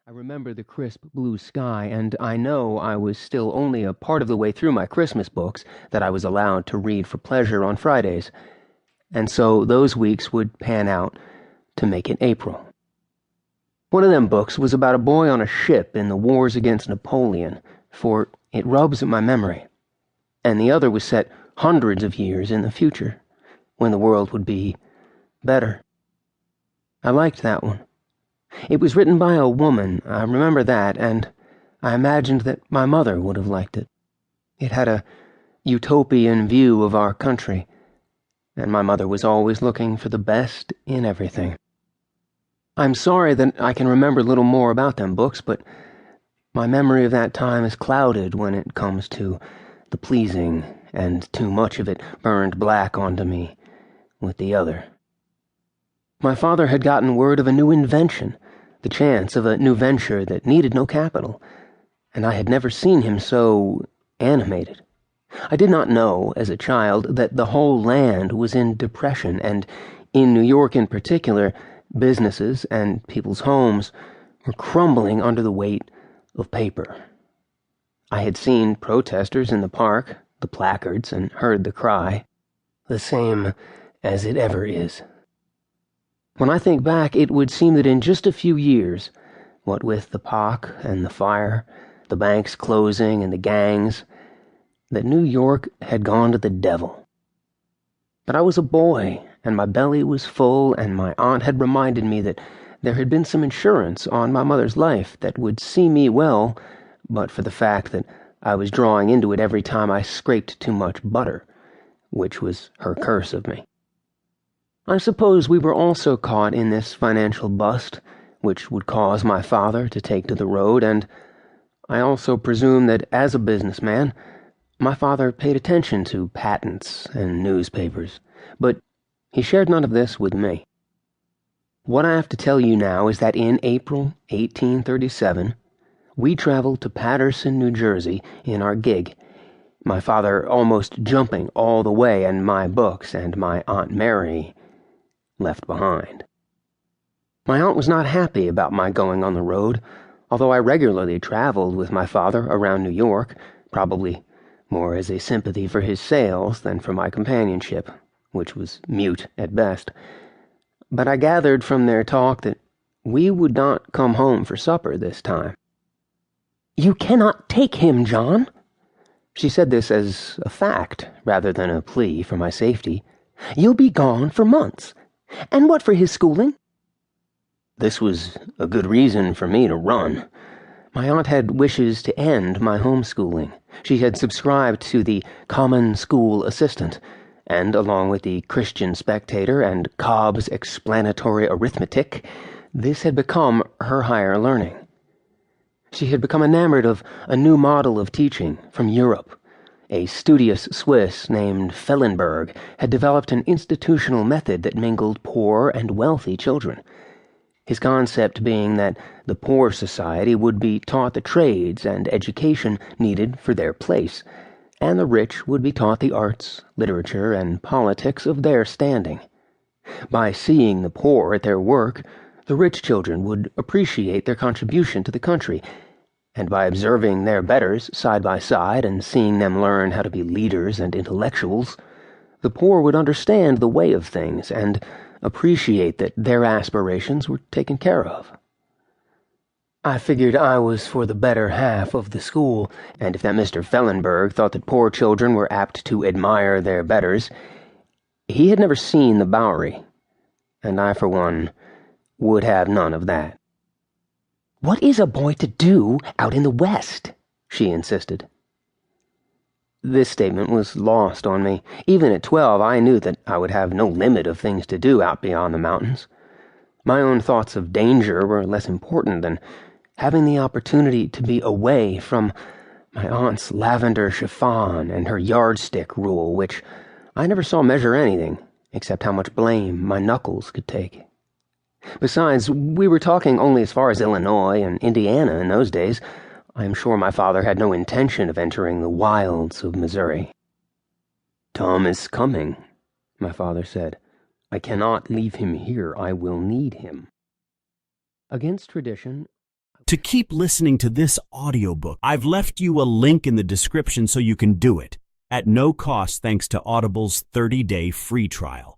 I remember the crisp blue sky, and I know I was still only a part of the way through my Christmas books that I was allowed to read for pleasure on Fridays, and so those weeks would pan out to make it April. One of them books was about a boy on a ship in the wars against Napoleon, for it rubs at my memory, and the other was set hundreds of years in the future, when the world would be better. I liked that one. It was written by a woman, I remember that, and I imagined that my mother would have liked it. It had a utopian view of our country, and my mother was always looking for the best in everything. I'm sorry that I can remember little more about them books, but my memory of that time is clouded when it comes to the pleasing, and too much of it burned black onto me with the other. My father had gotten word of a new invention, the chance of a new venture that needed no capital, and I had never seen him so animated. I did not know, as a child, that the whole land was in depression, and in New York in particular, businesses and people's homes were crumbling under the weight of paper. I had seen protesters in the park, the placards, and heard the cry, the same as it ever is. When I think back, it would seem that in just a few years, what with the pock and the fire, the banks closing and the gangs, that New York had gone to the devil. But I was a boy, and my belly was full, and my aunt had reminded me that there had been some insurance on my mother's life that would see me well, but for the fact that I was drawing into it every time I scraped too much butter, which was her curse of me. I suppose we were also caught in this financial bust, which would cause my father to take to the road, and I also presume that as a businessman, my father paid attention to patents and newspapers, but he shared none of this with me. What I have to tell you now is that in April 1837, we traveled to Paterson, New Jersey, in our gig, my father almost jumping all the way, and my books and my Aunt Mary left behind. My aunt was not happy about my going on the road, although I regularly traveled with my father around New York, probably more as a sympathy for his sales than for my companionship, which was mute at best. But I gathered from their talk that we would not come home for supper this time. "You cannot take him, John." She said this as a fact rather than a plea for my safety. "You'll be gone for months. And what for his schooling?" This was a good reason for me to run. My aunt had wishes to end my homeschooling. She had subscribed to the Common School Assistant, and along with the Christian Spectator and Cobb's Explanatory Arithmetic, this had become her higher learning. She had become enamored of a new model of teaching from Europe. A studious Swiss named Fellenberg had developed an institutional method that mingled poor and wealthy children. His concept being that the poor society would be taught the trades and education needed for their place, and the rich would be taught the arts, literature, and politics of their standing. By seeing the poor at their work, the rich children would appreciate their contribution to the country, and by observing their betters side by side and seeing them learn how to be leaders and intellectuals, the poor would understand the way of things and appreciate that their aspirations were taken care of. I figured I was for the better half of the school, and if that Mr. Fellenberg thought that poor children were apt to admire their betters, he had never seen the Bowery, and I, for one, would have none of that. "What is a boy to do out in the West?" she insisted. This statement was lost on me. Even at 12, I knew that I would have no limit of things to do out beyond the mountains. My own thoughts of danger were less important than having the opportunity to be away from my aunt's lavender chiffon and her yardstick rule, which I never saw measure anything except how much blame my knuckles could take. Besides, we were talking only as far as Illinois and Indiana in those days. I am sure my father had no intention of entering the wilds of Missouri. "Tom is coming," my father said. "I cannot leave him here. I will need him." Against tradition, To keep listening to this audiobook, I've left you a link in the description so you can do it at no cost thanks to Audible's 30-day free trial.